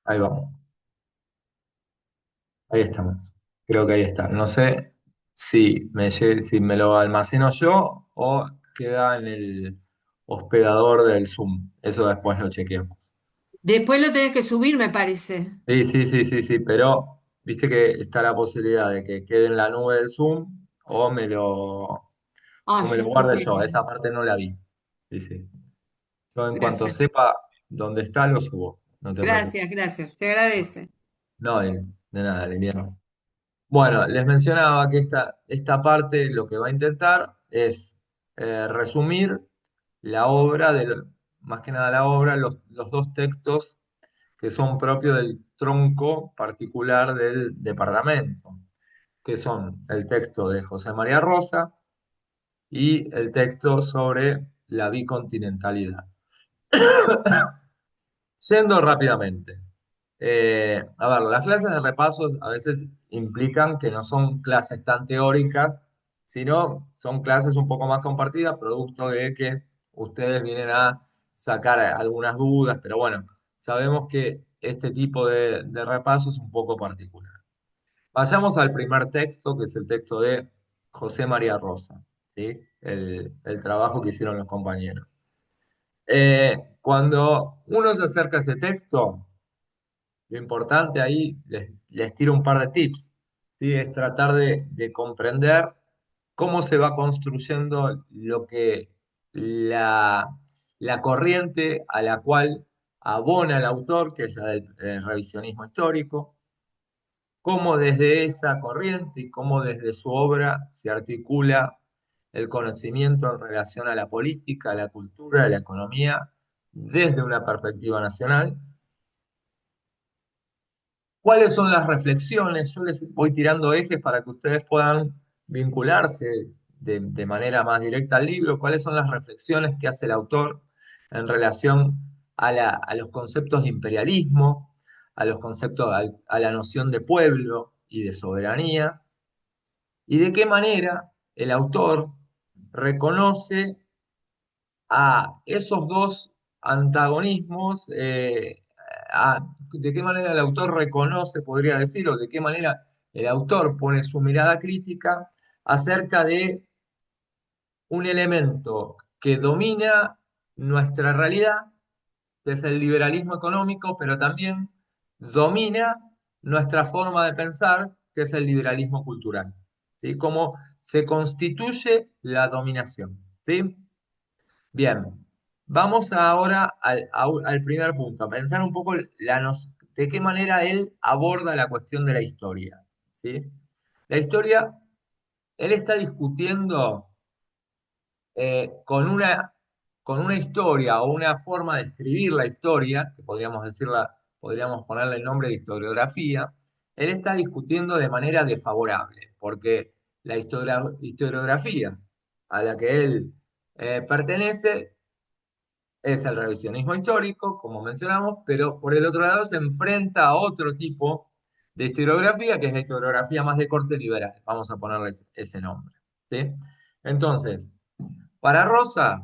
Ahí vamos, ahí estamos. Creo que ahí está. No sé si me lo almaceno yo o queda en el hospedador del Zoom. Eso después lo chequeo. Después lo tenés que subir, me parece. Sí, sí, sí, sí, sí, pero viste que está la posibilidad de que quede en la nube del Zoom Ah, o me yo lo después guarde yo. te... Esa parte no la vi. Sí, sí. Yo en cuanto Gracias, sepa dónde está, lo subo. No te preocupes. gracias, gracias. Te agradece. No, de nada, Liliana. Bueno, les mencionaba que esta parte lo que va a intentar es resumir la obra, más que nada la obra, los dos textos que son propios del tronco particular del departamento, que son el texto de José María Rosa y el texto sobre la bicontinentalidad. Yendo rápidamente. A ver, las clases de repaso a veces implican que no son clases tan teóricas, sino son clases un poco más compartidas, producto de que ustedes vienen a sacar algunas dudas, pero bueno, sabemos que este tipo de repaso es un poco particular. Vayamos al primer texto, que es el texto de José María Rosa, ¿sí? El trabajo que hicieron los compañeros. Cuando uno se acerca a ese texto, lo importante ahí, les tiro un par de tips, ¿sí? Es tratar de comprender cómo se va construyendo lo que la corriente a la cual abona el autor, que es la del revisionismo histórico, cómo desde esa corriente y cómo desde su obra se articula el conocimiento en relación a la política, a la cultura, a la economía, desde una perspectiva nacional. ¿Cuáles son las reflexiones? Yo les voy tirando ejes para que ustedes puedan vincularse de manera más directa al libro. ¿Cuáles son las reflexiones que hace el autor en relación a los conceptos de imperialismo, a los conceptos, a la noción de pueblo y de soberanía? ¿Y de qué manera el autor reconoce a esos dos antagonismos, de qué manera el autor reconoce, podría decir, o de qué manera el autor pone su mirada crítica acerca de un elemento que domina nuestra realidad, que es el liberalismo económico, pero también domina nuestra forma de pensar, que es el liberalismo cultural. ¿Sí? Cómo se constituye la dominación. ¿Sí? Bien, vamos ahora al primer punto, a pensar un poco de qué manera él aborda la cuestión de la historia. ¿Sí? La historia, él está discutiendo con una historia o una forma de escribir la historia, que podríamos decirla, podríamos ponerle el nombre de historiografía, él está discutiendo de manera desfavorable, porque la historiografía a la que él pertenece es el revisionismo histórico, como mencionamos, pero por el otro lado se enfrenta a otro tipo de historiografía, que es la historiografía más de corte liberal. Vamos a ponerles ese nombre. ¿Sí? Entonces, para Rosa,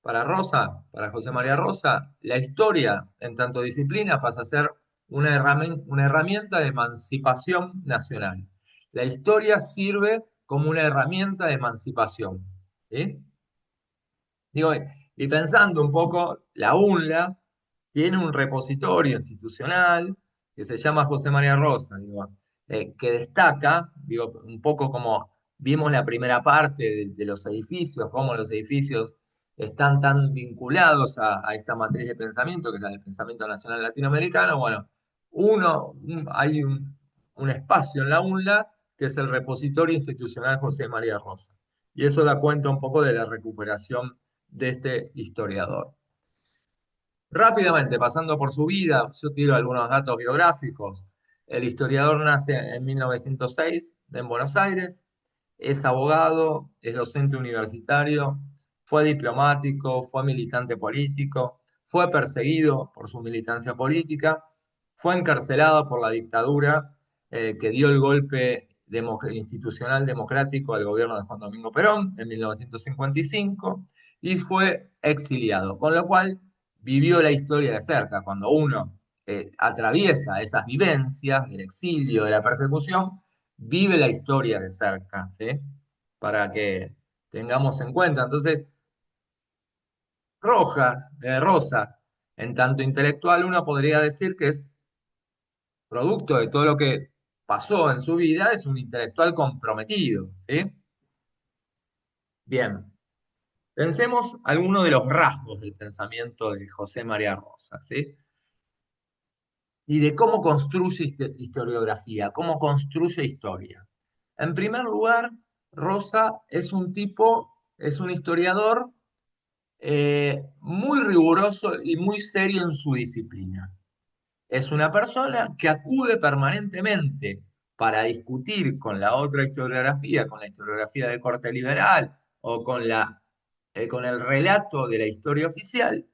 para José María Rosa, la historia en tanto disciplina pasa a ser una herramienta de emancipación nacional. La historia sirve como una herramienta de emancipación. ¿Sí? Digo, y pensando un poco, la UNLA tiene un repositorio institucional que se llama José María Rosa, digo, que destaca, digo, un poco como vimos la primera parte de los edificios, cómo los edificios están tan vinculados a esta matriz de pensamiento, que es la del pensamiento nacional latinoamericano. Bueno, hay un espacio en la UNLA que es el repositorio institucional José María Rosa. Y eso da cuenta un poco de la recuperación de este historiador. Rápidamente, pasando por su vida, yo tiro algunos datos biográficos. El historiador nace en 1906 en Buenos Aires, es abogado, es docente universitario, fue diplomático, fue militante político, fue perseguido por su militancia política, fue encarcelado por la dictadura que dio el golpe institucional democrático al gobierno de Juan Domingo Perón en 1955 y fue exiliado, con lo cual vivió la historia de cerca. Cuando uno atraviesa esas vivencias del exilio, de la persecución, vive la historia de cerca, ¿sí? Para que tengamos en cuenta. Entonces, Rosa, en tanto intelectual, uno podría decir que es producto de todo lo que pasó en su vida, es un intelectual comprometido, ¿sí? Bien, pensemos algunos de los rasgos del pensamiento de José María Rosa, ¿sí? Y de cómo construye historiografía, cómo construye historia. En primer lugar, Rosa es un tipo, es un historiador muy riguroso y muy serio en su disciplina. Es una persona que acude permanentemente para discutir con la otra historiografía, con la historiografía de corte liberal o con el relato de la historia oficial,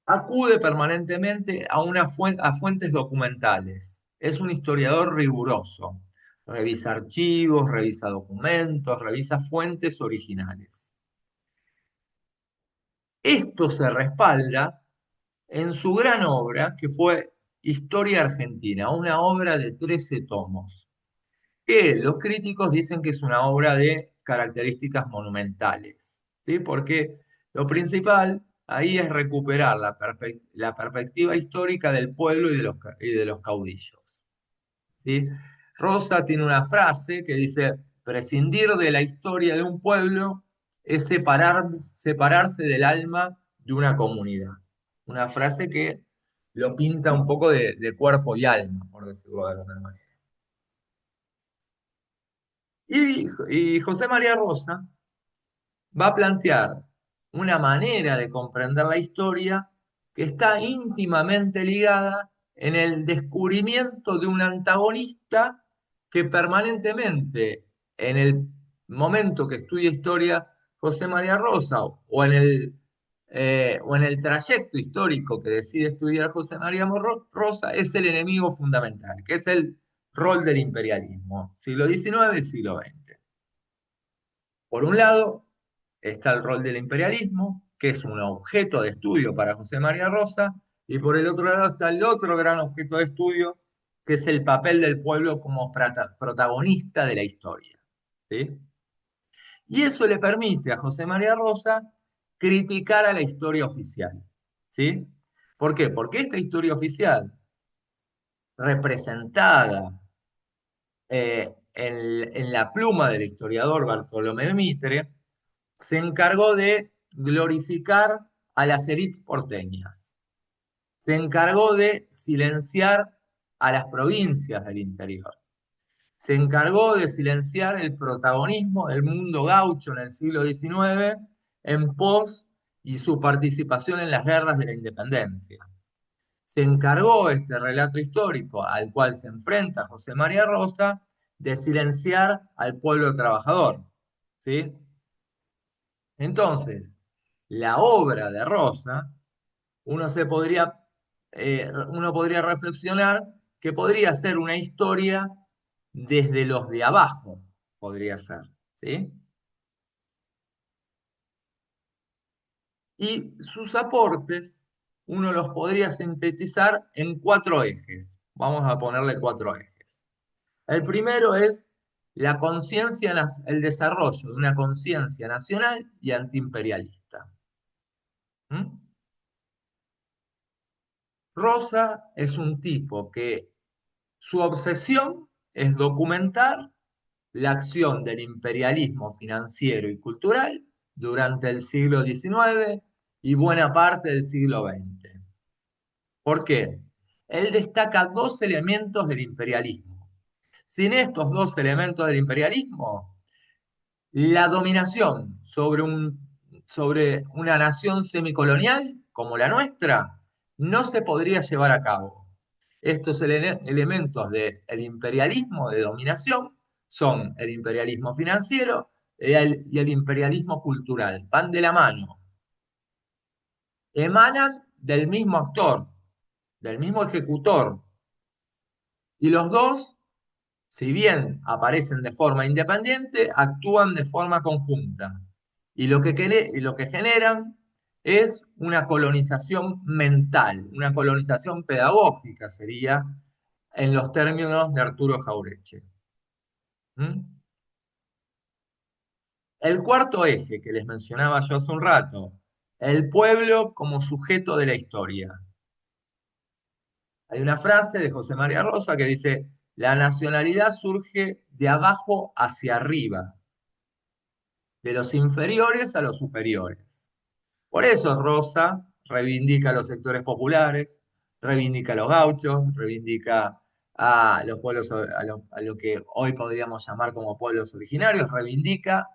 acude permanentemente a fuentes documentales. Es un historiador riguroso. Revisa archivos, revisa documentos, revisa fuentes originales. Esto se respalda en su gran obra, que fue Historia Argentina, una obra de 13 tomos, que los críticos dicen que es una obra de características monumentales, ¿sí? Porque lo principal ahí es recuperar la perspectiva histórica del pueblo y de los caudillos, ¿sí? Rosa tiene una frase que dice, prescindir de la historia de un pueblo es separarse del alma de una comunidad. Una frase que lo pinta un poco de cuerpo y alma, por decirlo de alguna manera. Y José María Rosa va a plantear una manera de comprender la historia que está íntimamente ligada en el descubrimiento de un antagonista que permanentemente, en el momento que estudia historia José María Rosa, o en el trayecto histórico que decide estudiar José María Rosa, es el enemigo fundamental, que es el rol del imperialismo, siglo XIX y siglo XX. Por un lado, está el rol del imperialismo, que es un objeto de estudio para José María Rosa, y por el otro lado está el otro gran objeto de estudio, que es el papel del pueblo como protagonista de la historia. ¿Sí? Y eso le permite a José María Rosa criticar a la historia oficial. ¿Sí? ¿Por qué? Porque esta historia oficial, representada en la pluma del historiador Bartolomé Mitre, se encargó de glorificar a las élites porteñas. Se encargó de silenciar a las provincias del interior. Se encargó de silenciar el protagonismo del mundo gaucho en el siglo XIX en pos y su participación en las guerras de la independencia. Se encargó este relato histórico al cual se enfrenta José María Rosa de silenciar al pueblo trabajador. ¿Sí? Entonces, la obra de Rosa, uno se podría, uno podría reflexionar que podría ser una historia desde los de abajo, podría ser, ¿sí? Y sus aportes, uno los podría sintetizar en cuatro ejes. Vamos a ponerle cuatro ejes. El primero es la conciencia, el desarrollo de una conciencia nacional y antiimperialista. ¿Mm? Rosa es un tipo que su obsesión es documentar la acción del imperialismo financiero y cultural durante el siglo XIX y buena parte del siglo XX. ¿Por qué? Él destaca dos elementos del imperialismo. Sin estos dos elementos del imperialismo, la dominación sobre una nación semicolonial como la nuestra no se podría llevar a cabo. Estos elementos del imperialismo de dominación son el imperialismo financiero y el imperialismo cultural. Van de la mano. Emanan del mismo actor, del mismo ejecutor. Y los dos, si bien aparecen de forma independiente, actúan de forma conjunta. Y lo que generan es una colonización mental, una colonización pedagógica sería en los términos de Arturo Jaureche. ¿Mm? El cuarto eje que les mencionaba yo hace un rato, el pueblo como sujeto de la historia. Hay una frase de José María Rosa que dice, la nacionalidad surge de abajo hacia arriba, de los inferiores a los superiores. Por eso Rosa reivindica a los sectores populares, reivindica a los gauchos, reivindica a los pueblos, a lo que hoy podríamos llamar como pueblos originarios, reivindica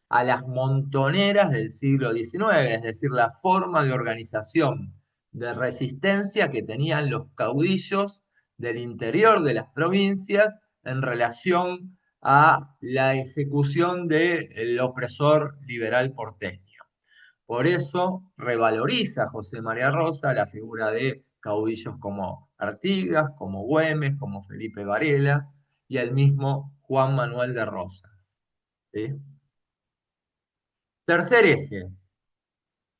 a las montoneras del siglo XIX, es decir, la forma de organización, de resistencia que tenían los caudillos del interior de las provincias en relación a la ejecución del opresor liberal porteño. Por eso revaloriza José María Rosa la figura de caudillos como Artigas, como Güemes, como Felipe Varela y el mismo Juan Manuel de Rosas. ¿Sí? Tercer eje,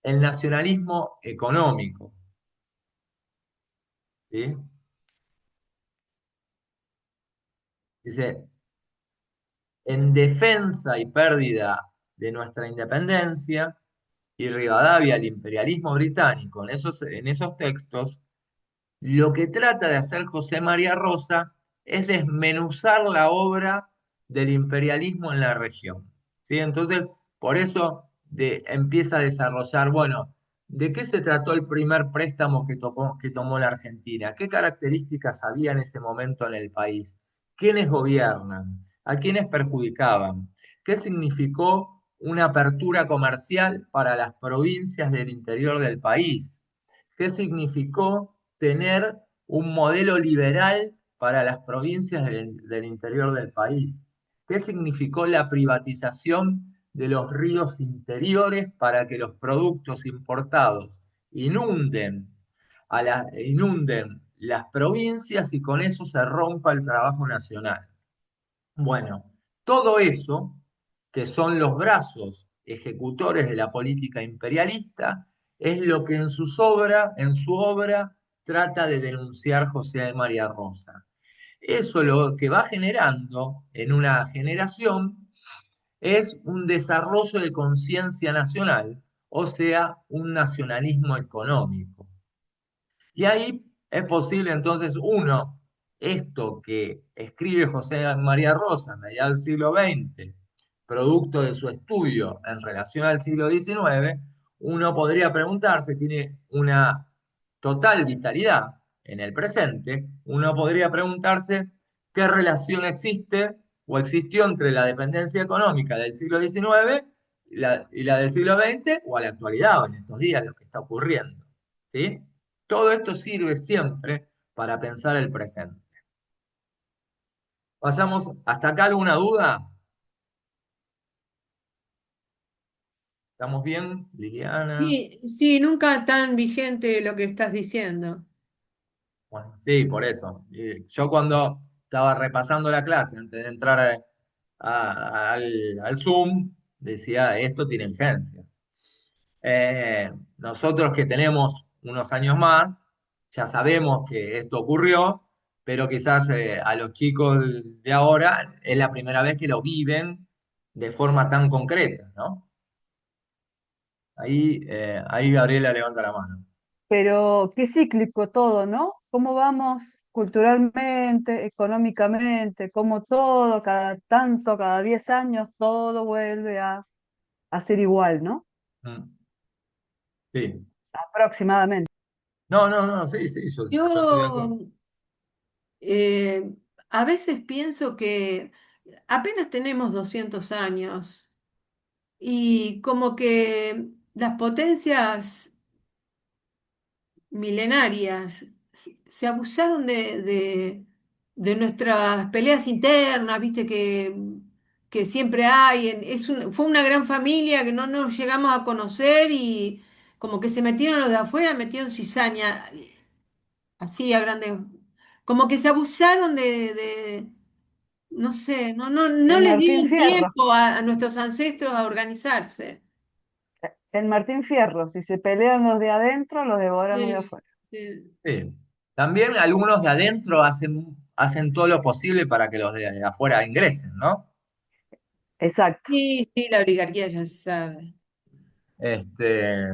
el nacionalismo económico. ¿Sí? Dice, en defensa y pérdida de nuestra independencia, y Rivadavia, el imperialismo británico, en esos textos, lo que trata de hacer José María Rosa es desmenuzar la obra del imperialismo en la región. ¿Sí? Entonces, por eso empieza a desarrollar, bueno, ¿de qué se trató el primer préstamo que tomó la Argentina? ¿Qué características había en ese momento en el país? ¿Quiénes gobiernan? ¿A quiénes perjudicaban? ¿Qué significó una apertura comercial para las provincias del interior del país? ¿Qué significó tener un modelo liberal para las provincias del interior del país? ¿Qué significó la privatización de los ríos interiores para que los productos importados inunden, inunden las provincias y con eso se rompa el trabajo nacional? Bueno, todo eso, que son los brazos ejecutores de la política imperialista, es lo que en su obra, trata de denunciar José María Rosa. Eso lo que va generando en una generación es un desarrollo de conciencia nacional, o sea, un nacionalismo económico. Y ahí es posible entonces, uno, esto que escribe José María Rosa a mediados del siglo XX, producto de su estudio en relación al siglo XIX, uno podría preguntarse, tiene una total vitalidad en el presente, uno podría preguntarse qué relación existe o existió entre la dependencia económica del siglo XIX y la del siglo XX o a la actualidad o en estos días lo que está ocurriendo. ¿Sí? Todo esto sirve siempre para pensar el presente. Vayamos hasta acá, ¿alguna duda? ¿Estamos bien, Liliana? Sí, sí, nunca tan vigente lo que estás diciendo. Bueno, sí, por eso. Yo cuando estaba repasando la clase antes de entrar al Zoom, decía, esto tiene vigencia. Nosotros que tenemos unos años más, ya sabemos que esto ocurrió, pero quizás a los chicos de ahora es la primera vez que lo viven de forma tan concreta, ¿no? Ahí Gabriela levanta la mano. Pero qué cíclico todo, ¿no? ¿Cómo vamos culturalmente, económicamente, cómo todo, cada tanto, cada 10 años, todo vuelve a ser igual, ¿no? Mm, sí. Aproximadamente. No, no, no, sí, sí, yo estoy de acuerdo. Yo eh, a veces pienso que apenas tenemos 200 años y como que las potencias milenarias se abusaron de nuestras peleas internas, viste que siempre hay. Fue una gran familia que no nos llegamos a conocer y como que se metieron los de afuera, metieron cizaña, así a grandes, como que se abusaron no sé, no De les Martín dieron Fierro. tiempo a nuestros ancestros a organizarse. el Martín Fierro, si se pelean los de adentro, los devoran los de Sí, afuera. sí. Sí. También algunos de adentro hacen todo lo posible para que los de afuera ingresen, ¿no? Exacto. Sí, sí, la oligarquía ya se sabe. Este,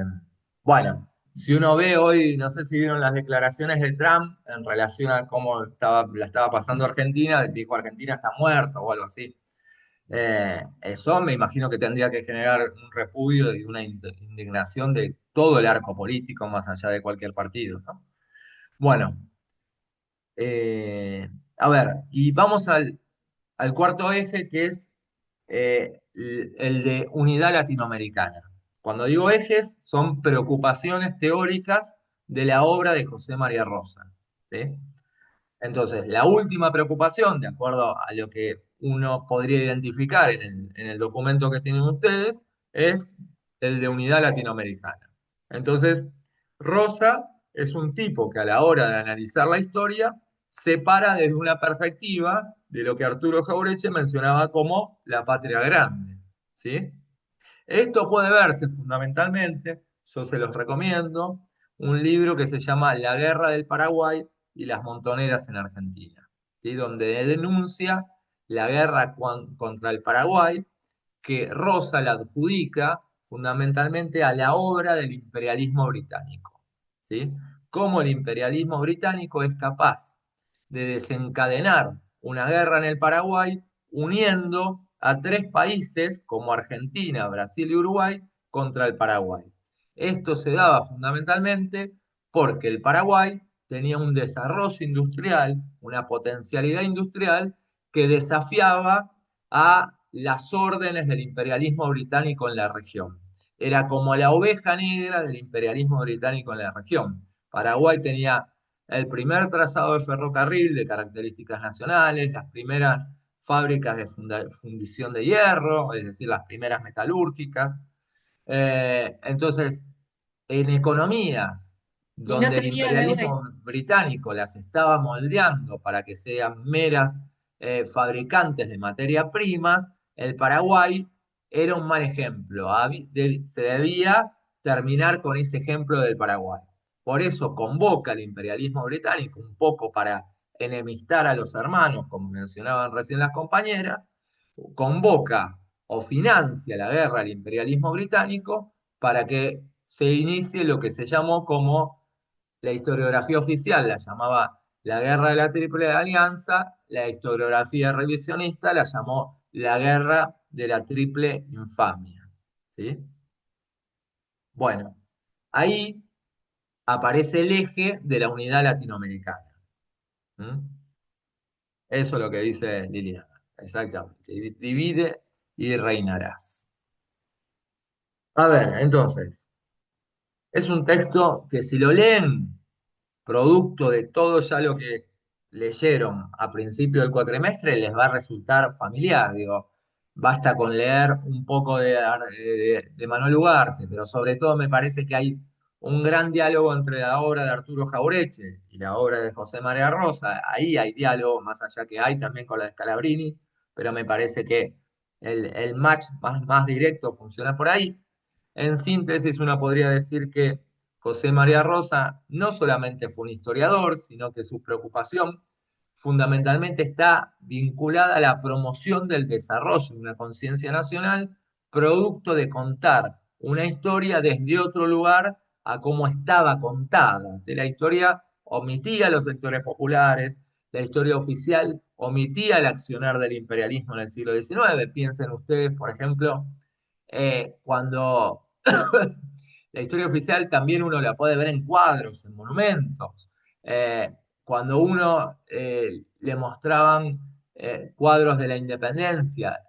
bueno, si uno ve hoy, no sé si vieron las declaraciones de Trump en relación a cómo la estaba pasando Argentina, dijo Argentina está muerto o algo así. Eso me imagino que tendría que generar un repudio y una indignación de todo el arco político, más allá de cualquier partido, ¿no? Bueno, eh, a ver, y vamos al cuarto eje, que es el de unidad latinoamericana. Cuando digo ejes, son preocupaciones teóricas de la obra de José María Rosa. ¿Sí? Entonces, la última preocupación, de acuerdo a lo que uno podría identificar en el documento que tienen ustedes, es el de unidad latinoamericana. Entonces, Rosa es un tipo que a la hora de analizar la historia se para desde una perspectiva de lo que Arturo Jaureche mencionaba como la patria grande. ¿Sí? Esto puede verse fundamentalmente, yo se los recomiendo, un libro que se llama La Guerra del Paraguay y las Montoneras en Argentina, ¿sí? Donde denuncia la guerra contra el Paraguay, que Rosa la adjudica fundamentalmente a la obra del imperialismo británico. ¿Sí? Cómo el imperialismo británico es capaz de desencadenar una guerra en el Paraguay uniendo a tres países como Argentina, Brasil y Uruguay contra el Paraguay. Esto se daba fundamentalmente porque el Paraguay tenía un desarrollo industrial, una potencialidad industrial que desafiaba a las órdenes del imperialismo británico en la región. Era como la oveja negra del imperialismo británico en la región. Paraguay tenía el primer trazado de ferrocarril de características nacionales, las primeras fábricas de fundición de hierro, es decir, las primeras metalúrgicas. Entonces, en economías Y no donde el tenía deuda. imperialismo británico las estaba moldeando para que sean meras fabricantes de materias primas, el Paraguay era un mal ejemplo. Se debía terminar con ese ejemplo del Paraguay. Por eso convoca al imperialismo británico un poco para enemistar a los hermanos, como mencionaban recién las compañeras, convoca o financia la guerra al imperialismo británico para que se inicie lo que se llamó como la historiografía oficial, la llamaba la Guerra de la Triple Alianza, la historiografía revisionista la llamó la Guerra de la Triple Infamia. ¿Sí? Bueno, ahí aparece el eje de la unidad latinoamericana. ¿Mm? Eso es lo que dice Liliana, exactamente. Divide y reinarás. A ver, entonces, es un texto que si lo leen producto de todo ya lo que leyeron a principio del cuatrimestre, les va a resultar familiar. Digo, basta con leer un poco de Manuel Ugarte, pero sobre todo me parece que hay un gran diálogo entre la obra de Arturo Jaureche y la obra de José María Rosa. Ahí hay diálogo, más allá que hay también con la de Scalabrini, pero me parece que el match más directo funciona por ahí. En síntesis, uno podría decir que José María Rosa no solamente fue un historiador, sino que su preocupación fundamentalmente está vinculada a la promoción del desarrollo de una conciencia nacional, producto de contar una historia desde otro lugar a cómo estaba contada. Si la historia omitía a los sectores populares, la historia oficial omitía el accionar del imperialismo en el siglo XIX. Piensen ustedes, por ejemplo, cuando la historia oficial también uno la puede ver en cuadros, en monumentos. Cuando uno le mostraban cuadros de la independencia,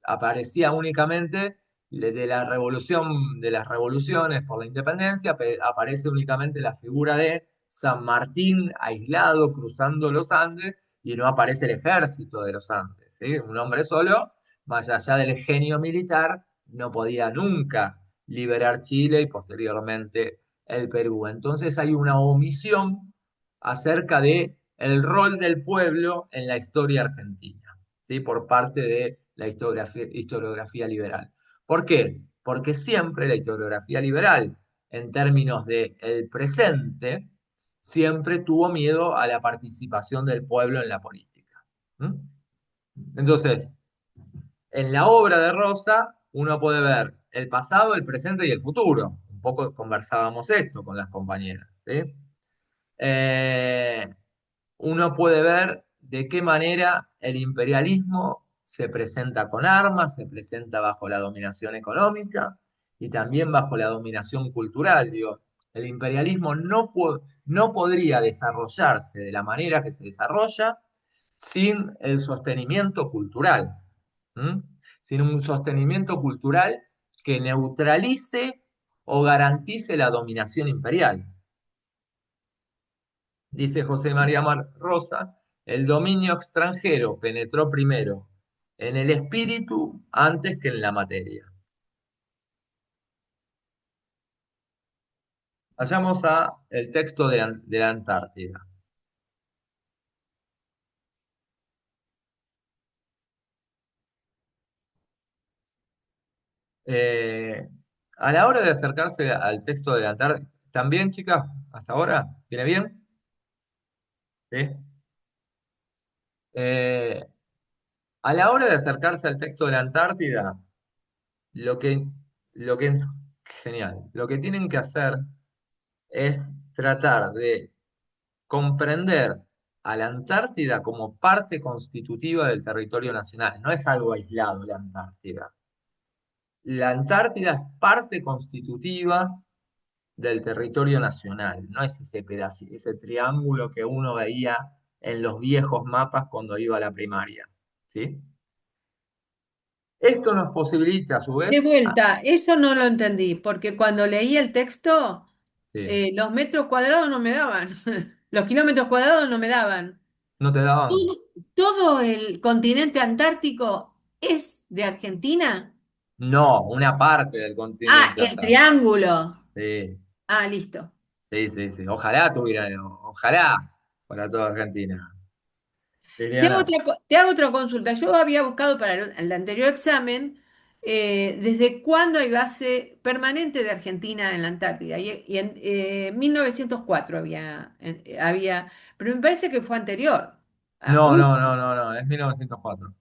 aparecía únicamente de la revolución, de las revoluciones por la independencia, aparece únicamente la figura de San Martín aislado cruzando los Andes y no aparece el ejército de los Andes, ¿sí? Un hombre solo, más allá del genio militar, no podía nunca liberar Chile y posteriormente el Perú. Entonces hay una omisión acerca de el rol del pueblo en la historia argentina, ¿sí? Por parte de la historiografía liberal. ¿Por qué? porque siempre la historiografía liberal, en términos de el presente, siempre tuvo miedo a la participación del pueblo en la política. ¿Mm? Entonces, en la obra de Rosa uno puede ver el pasado, el presente y el futuro. Un poco conversábamos esto con las compañeras, ¿sí? Eh, Uno puede ver de qué manera el imperialismo se presenta con armas, se presenta bajo la dominación económica y también bajo la dominación cultural. Digo, el imperialismo no podría desarrollarse de la manera que se desarrolla sin el sostenimiento cultural. ¿Mm? Sin un sostenimiento cultural que neutralice o garantice la dominación imperial. Dice José María Rosa, el dominio extranjero penetró primero en el espíritu antes que en la materia. Vayamos a el texto de la Antártida. Eh, a la hora de acercarse al texto de la Antártida, ¿también, chicas? ¿Hasta ahora? ¿Viene bien? ¿Sí? Eh, a la hora de acercarse al texto de la Antártida, lo que, lo que, genial, lo que tienen que hacer es tratar de comprender a la Antártida como parte constitutiva del territorio nacional. No es algo aislado la Antártida. La Antártida es parte constitutiva del territorio nacional. No es ese pedacito, ese triángulo que uno veía en los viejos mapas cuando iba a la primaria. ¿Sí? Esto nos posibilita, a su De vez, vuelta, eso no lo entendí, porque cuando leí el texto, sí, los metros cuadrados no me daban, los kilómetros cuadrados no me daban. no te daban. Todo, todo el continente antártico es de Argentina. No, una parte del Ah, continente el antártico. triángulo. Sí, Ah, listo. sí, sí, sí. Ojalá tuviera, ojalá para toda Argentina. Liliana. Te hago otra consulta. Yo había buscado para el anterior examen desde cuándo hay base permanente de Argentina en la Antártida. Y en 1904 había, pero me parece que fue anterior. Ah, No, no, no, no, no, es 1904.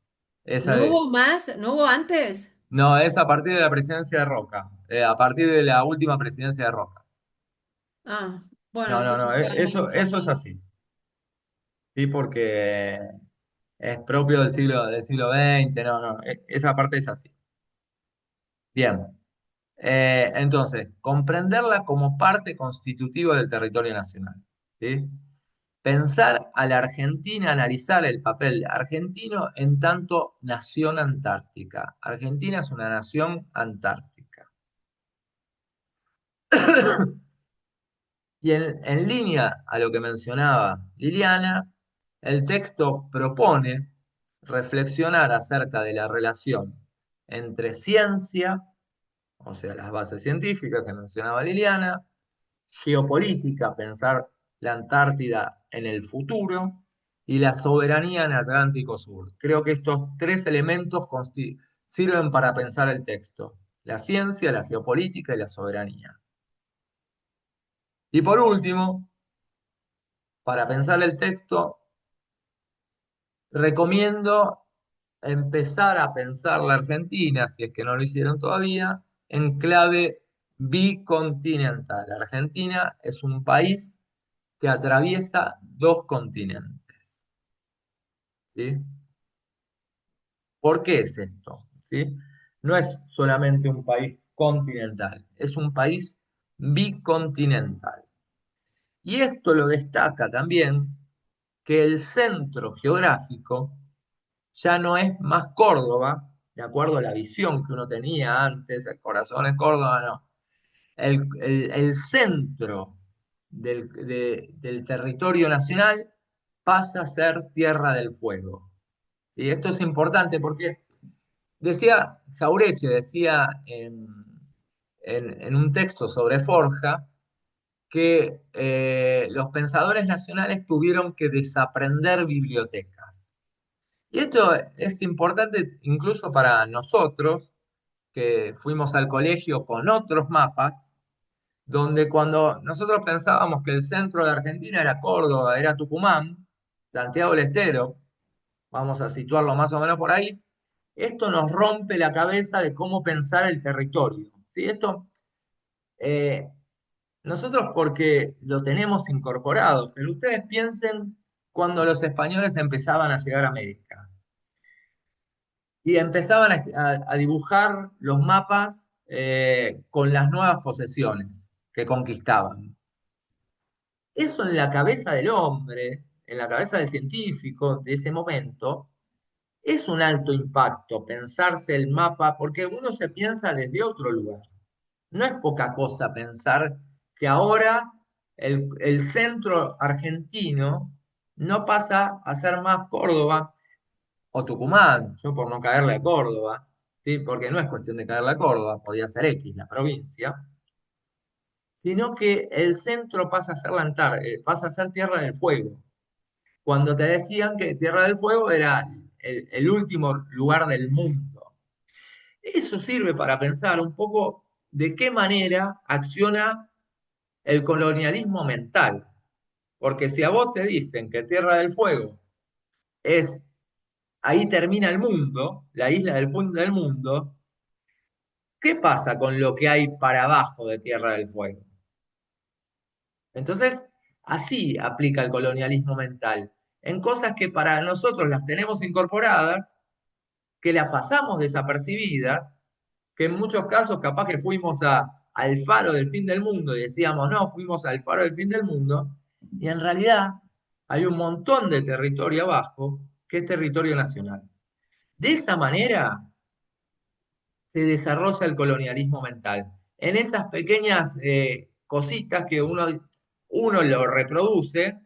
Esa ¿no es, hubo más? ¿No hubo antes? no, es a partir de la presidencia de Roca, a partir de la última presidencia de Roca. Ah, bueno, No, no, entonces no, estaba mal eso es informada. así, sí, porque es propio del siglo XX, no, no, esa parte es así. Bien, entonces, comprenderla como parte constitutiva del territorio nacional, ¿sí? Pensar a la Argentina, analizar el papel argentino en tanto nación antártica. Argentina es una nación antártica. Y en línea a lo que mencionaba Liliana, el texto propone reflexionar acerca de la relación entre ciencia, o sea, las bases científicas que mencionaba Liliana, geopolítica, pensar la Antártida en el futuro, y la soberanía en Atlántico Sur. Creo que estos tres elementos sirven para pensar el texto: la ciencia, la geopolítica y la soberanía. Y por último, para pensar el texto, recomiendo empezar a pensar la Argentina, si es que no lo hicieron todavía, en clave bicontinental. Argentina es un país que atraviesa dos continentes. ¿Sí? ¿Por qué es esto? ¿Sí? No es solamente un país continental, es un país bicontinental. Y esto lo destaca también que el centro geográfico ya no es más Córdoba, de acuerdo a la visión que uno tenía antes, el corazón es Córdoba, no. El centro del territorio nacional pasa a ser Tierra del Fuego. ¿Sí? Esto es importante porque decía Jaureche, decía en un texto sobre Forja, que los pensadores nacionales tuvieron que desaprender bibliotecas. Y esto es importante incluso para nosotros, que fuimos al colegio con otros mapas, donde cuando nosotros pensábamos que el centro de Argentina era Córdoba, era Tucumán, Santiago del Estero, vamos a situarlo más o menos por ahí, esto nos rompe la cabeza de cómo pensar el territorio. ¿Sí? Esto, eh, nosotros porque lo tenemos incorporado, pero ustedes piensen cuando los españoles empezaban a llegar a América y empezaban a dibujar los mapas con las nuevas posesiones que conquistaban. Eso en la cabeza del hombre, en la cabeza del científico de ese momento, es un alto impacto pensarse el mapa porque uno se piensa desde otro lugar. No es poca cosa pensar que ahora el centro argentino no pasa a ser más Córdoba o Tucumán, yo por no caerle a Córdoba, ¿sí? Porque no es cuestión de caerle a Córdoba, podía ser X, la provincia, sino que el centro pasa a ser pasa a ser Tierra del Fuego. Cuando te decían que Tierra del Fuego era el último lugar del mundo. Eso sirve para pensar un poco de qué manera acciona el colonialismo mental. Porque si a vos te dicen que Tierra del Fuego es, ahí termina el mundo, la isla del fondo del mundo, ¿qué pasa con lo que hay para abajo de Tierra del Fuego? Entonces, así aplica el colonialismo mental, en cosas que para nosotros las tenemos incorporadas, que las pasamos desapercibidas, que en muchos casos capaz que fuimos al faro del fin del mundo y decíamos, no, fuimos al faro del fin del mundo, y en realidad hay un montón de territorio abajo que es territorio nacional. De esa manera se desarrolla el colonialismo mental, en esas pequeñas cositas que uno lo reproduce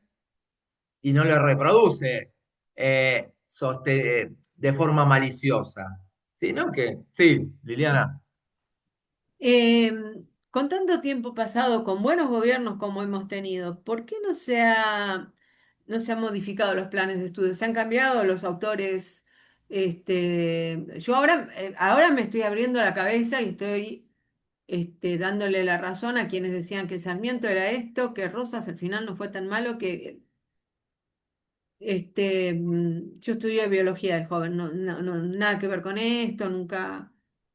y no lo reproduce de forma maliciosa, sino que, sí, Liliana. Eh, con tanto tiempo pasado, con buenos gobiernos como hemos tenido, ¿por qué no se han modificado los planes de estudio? ¿Se han cambiado los autores? Yo ahora me estoy abriendo la cabeza y estoy dándole la razón a quienes decían que Sarmiento era esto, que Rosas al final no fue tan malo, que yo estudié biología de joven, nada que ver con esto, nunca.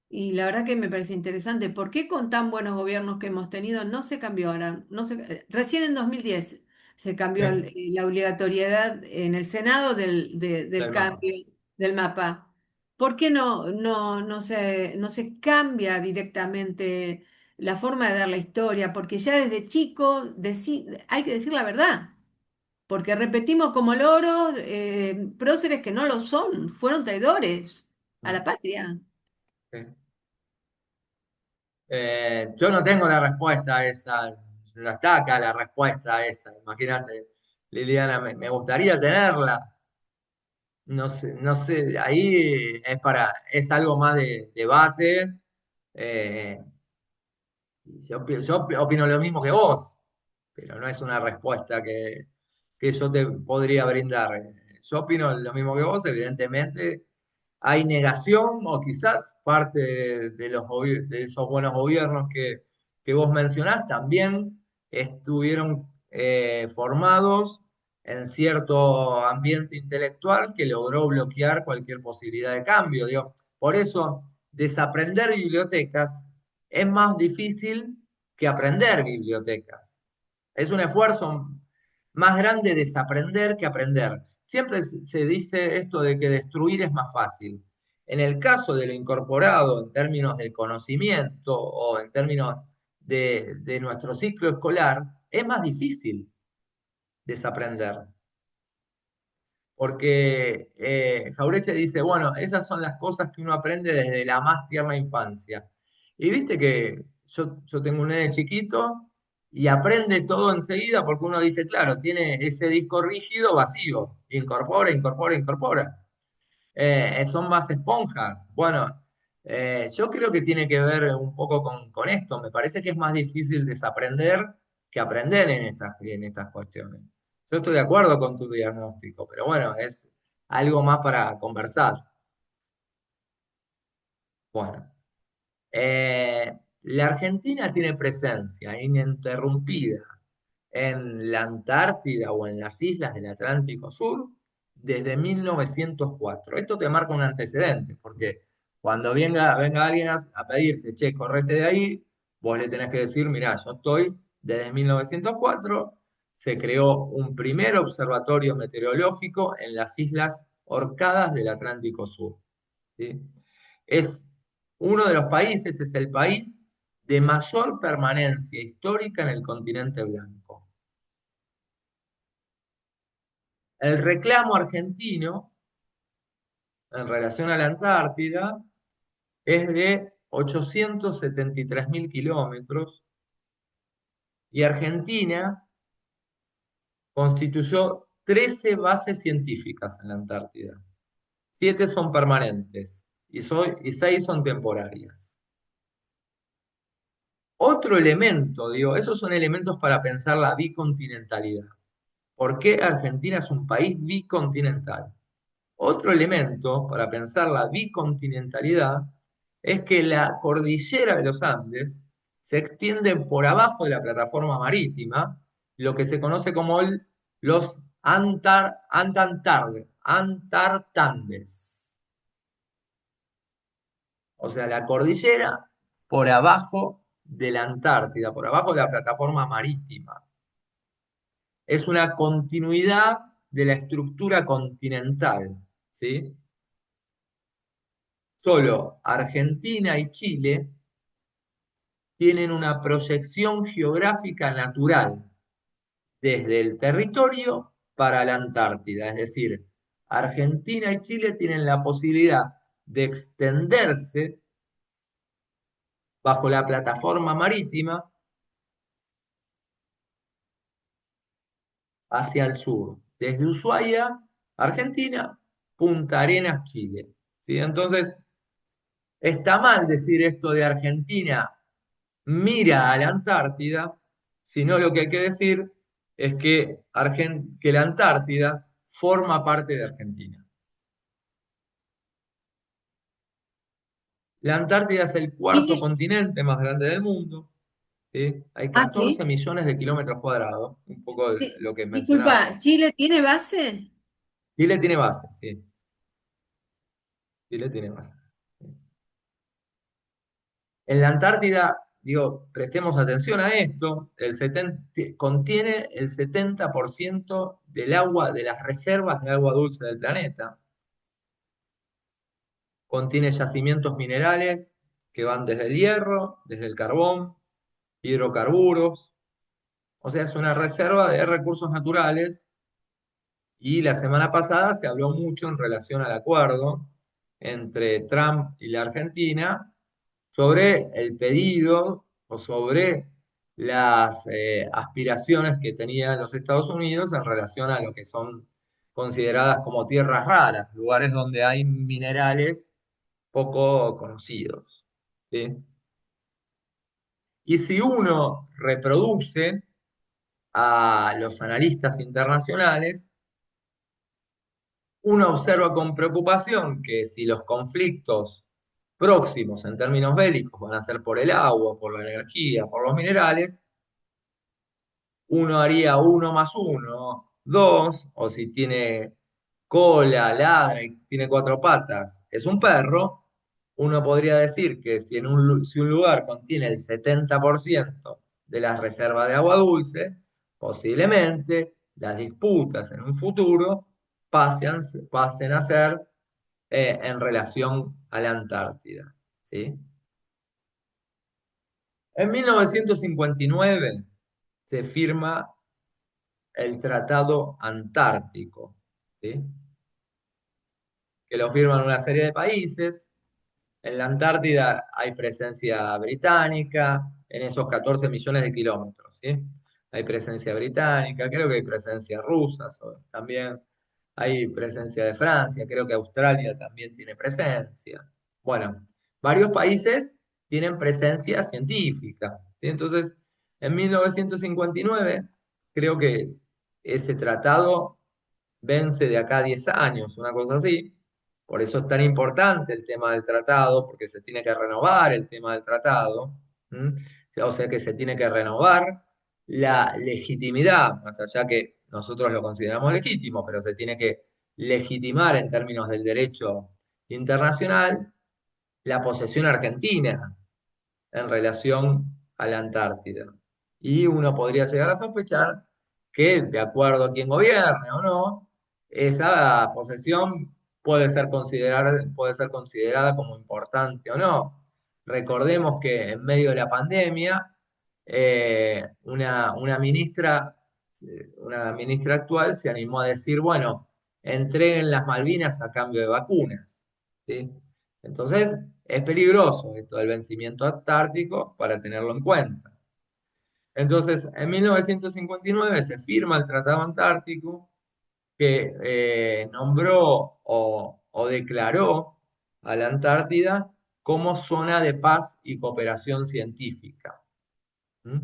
Y la verdad que me parece interesante. ¿Por qué con tan buenos gobiernos que hemos tenido no se cambió ahora? No se, recién en 2010 se cambió Sí, la obligatoriedad en el Senado del del mapa. cambio del mapa. ¿Por qué no se cambia directamente la forma de dar la historia? Porque ya desde chico hay que decir la verdad. Porque repetimos como loros, próceres que no lo son, fueron traidores a la patria. Sí. Yo no tengo la respuesta a esa, no está acá la respuesta a esa, imagínate, Liliana, me gustaría tenerla, no sé, no sé, ahí es algo más de debate, eh, yo opino lo mismo que vos, pero no es una respuesta que yo te podría brindar. Yo opino lo mismo que vos, evidentemente hay negación o quizás parte de de esos buenos gobiernos que vos mencionás también estuvieron formados en cierto ambiente intelectual que logró bloquear cualquier posibilidad de cambio. Digo, por eso, desaprender bibliotecas es más difícil que aprender bibliotecas. Es un esfuerzo más grande desaprender que aprender. Siempre se dice esto de que destruir es más fácil. En el caso de lo incorporado en términos del conocimiento o en términos de nuestro ciclo escolar, es más difícil desaprender. Porque Jaureche dice, bueno, esas son las cosas que uno aprende desde la más tierna infancia. Y viste que yo tengo un nene chiquito y aprende todo enseguida porque uno dice, claro, tiene ese disco rígido vacío, incorpora, incorpora, incorpora. Son más esponjas. Bueno, yo creo que tiene que ver un poco con esto. Me parece que es más difícil desaprender que aprender en estas cuestiones. Yo estoy de acuerdo con tu diagnóstico, pero bueno, es algo más para conversar. Bueno. La Argentina tiene presencia ininterrumpida en la Antártida o en las islas del Atlántico Sur desde 1904. Esto te marca un antecedente, porque cuando venga alguien a pedirte, che, correte de ahí, vos le tenés que decir, mirá, yo estoy desde 1904, se creó un primer observatorio meteorológico en las Islas Orcadas del Atlántico Sur. ¿Sí? Es uno de los países, es el país de mayor permanencia histórica en el continente blanco. El reclamo argentino en relación a la Antártida es de 873.000 kilómetros y Argentina constituyó 13 bases científicas en la Antártida. 7 son permanentes y 6 son temporarias. Otro elemento, digo, esos son elementos para pensar la bicontinentalidad. ¿Por qué Argentina es un país bicontinental? Otro elemento para pensar la bicontinentalidad es que la cordillera de los Andes se extiende por abajo de la plataforma marítima, lo que se conoce como los Antartandes. O sea, la cordillera por abajo de la Antártida, por abajo de la plataforma marítima. Es una continuidad de la estructura continental, ¿sí? Solo Argentina y Chile tienen una proyección geográfica natural desde el territorio para la Antártida. Es decir, Argentina y Chile tienen la posibilidad de extenderse bajo la plataforma marítima hacia el sur, desde Ushuaia, Argentina, Punta Arenas, Chile. ¿Sí? Entonces, está mal decir esto de Argentina mira a la Antártida, sino lo que hay que decir es que, que la Antártida forma parte de Argentina. La Antártida es el cuarto Chile, continente más grande del mundo. ¿Sí? Hay sí. 14 millones de kilómetros cuadrados, un poco lo que mencionaba. Disculpa, ¿Chile tiene base? Chile tiene bases, sí. Chile tiene bases. Sí. En la Antártida, digo, prestemos atención a esto, contiene el 70% del agua, de las reservas de agua dulce del planeta. Contiene yacimientos minerales que van desde el hierro, desde el carbón, hidrocarburos. O sea, es una reserva de recursos naturales. Y la semana pasada se habló mucho en relación al acuerdo entre Trump y la Argentina sobre el pedido o sobre las aspiraciones que tenían los Estados Unidos en relación a lo que son consideradas como tierras raras, lugares donde hay minerales poco conocidos. ¿Sí? Y si uno reproduce a los analistas internacionales, uno observa con preocupación que si los conflictos próximos en términos bélicos van a ser por el agua, por la energía, por los minerales, uno haría uno más uno, dos, o si tiene cola, ladra y tiene cuatro patas, es un perro, uno podría decir que si un lugar contiene el 70% de las reservas de agua dulce, posiblemente las disputas en un futuro pasen, pasen a ser en relación a la Antártida. ¿Sí? En 1959 se firma el Tratado Antártico, ¿sí? Que lo firman una serie de países. En la Antártida hay presencia británica, en esos 14 millones de kilómetros, ¿sí? Hay presencia británica, creo que hay presencia rusa también, hay presencia de Francia, creo que Australia también tiene presencia. Bueno, varios países tienen presencia científica, ¿sí? Entonces, en 1959, creo que ese tratado vence de acá a 10 años, una cosa así, Por eso es tan importante el tema del tratado, porque se tiene que renovar el tema del tratado. ¿M? O sea que se tiene que renovar la legitimidad, más allá que nosotros lo consideramos legítimo, pero se tiene que legitimar en términos del derecho internacional la posesión argentina en relación a la Antártida. Y uno podría llegar a sospechar que, de acuerdo a quien gobierne o no, esa posesión puede ser considerada como importante o no. Recordemos que en medio de la pandemia, una ministra actual se animó a decir, bueno, entreguen las Malvinas a cambio de vacunas. ¿Sí? Entonces, es peligroso esto del vencimiento antártico para tenerlo en cuenta. Entonces, en 1959 se firma el Tratado Antártico que nombró o declaró a la Antártida como zona de paz y cooperación científica. ¿Mm?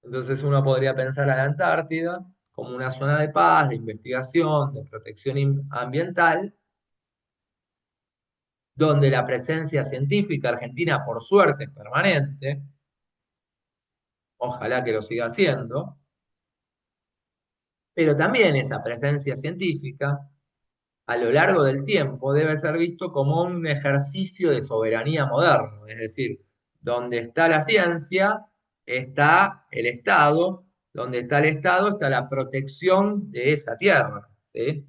Entonces uno podría pensar a la Antártida como una zona de paz, de investigación, de protección ambiental, donde la presencia científica argentina, por suerte, es permanente, ojalá que lo siga siendo, pero también esa presencia científica, a lo largo del tiempo, debe ser visto como un ejercicio de soberanía moderno, es decir, donde está la ciencia, está el Estado, donde está el Estado, está la protección de esa tierra, ¿sí?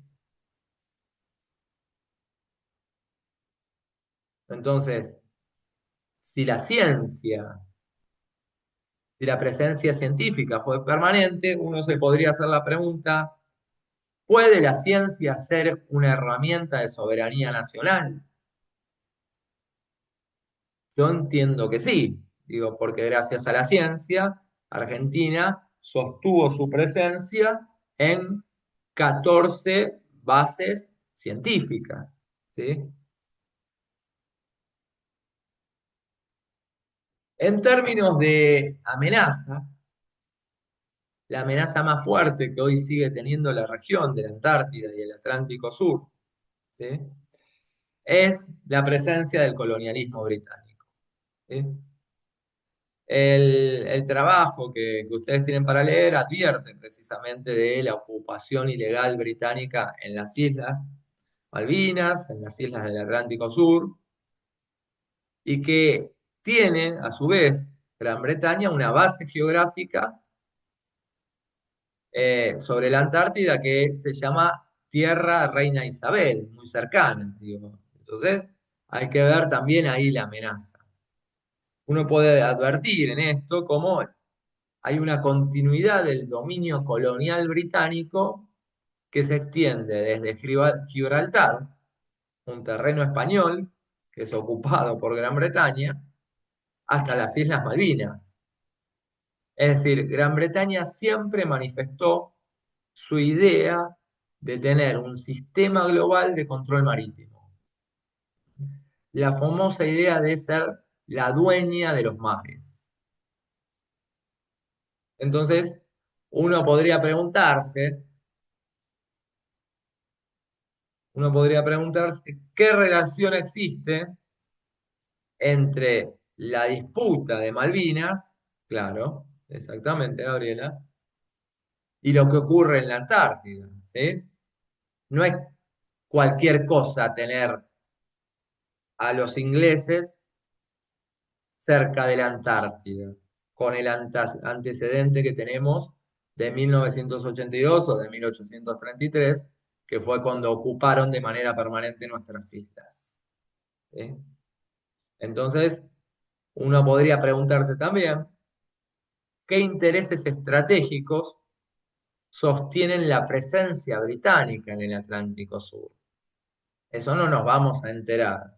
Entonces, si la ciencia si la presencia científica fue permanente, uno se podría hacer la pregunta, ¿puede la ciencia ser una herramienta de soberanía nacional? Yo entiendo que sí, digo, porque gracias a la ciencia, Argentina sostuvo su presencia en 14 bases científicas, ¿sí? En términos de amenaza, la amenaza más fuerte que hoy sigue teniendo la región de la Antártida y el Atlántico Sur, ¿sí? Es la presencia del colonialismo británico. ¿Sí? El trabajo que ustedes tienen para leer advierte precisamente de la ocupación ilegal británica en las islas Malvinas, en las islas del Atlántico Sur, y que tiene, a su vez, Gran Bretaña una base geográfica sobre la Antártida que se llama Tierra Reina Isabel, muy cercana, digo. Entonces, hay que ver también ahí la amenaza. Uno puede advertir en esto cómo hay una continuidad del dominio colonial británico que se extiende desde Gibraltar, un terreno español que es ocupado por Gran Bretaña, hasta las Islas Malvinas. Es decir, Gran Bretaña siempre manifestó su idea de tener un sistema global de control marítimo. La famosa idea de ser la dueña de los mares. Entonces, uno podría preguntarse qué relación existe entre la disputa de Malvinas, claro, exactamente, Gabriela, y lo que ocurre en la Antártida, ¿sí? No es cualquier cosa tener a los ingleses cerca de la Antártida, con el antecedente que tenemos de 1982 o de 1833, que fue cuando ocuparon de manera permanente nuestras islas. ¿Sí? Entonces, uno podría preguntarse también, ¿qué intereses estratégicos sostienen la presencia británica en el Atlántico Sur? Eso no nos vamos a enterar,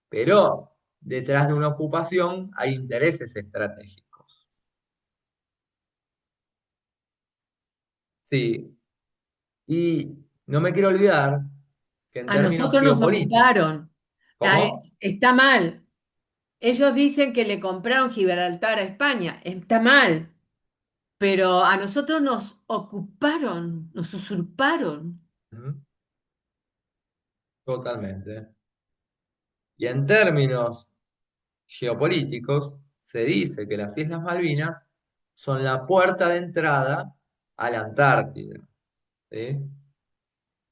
pero detrás de una ocupación hay intereses estratégicos. Sí, y no me quiero olvidar que en A términos nosotros nos geopolíticos, ocuparon. ¿cómo? Está mal. Ellos dicen que le compraron Gibraltar a España. Está mal. pero a nosotros nos ocuparon, nos usurparon. ¿Mm? Totalmente. Y en términos geopolíticos, se dice que las Islas Malvinas son la puerta de entrada a la Antártida, ¿sí?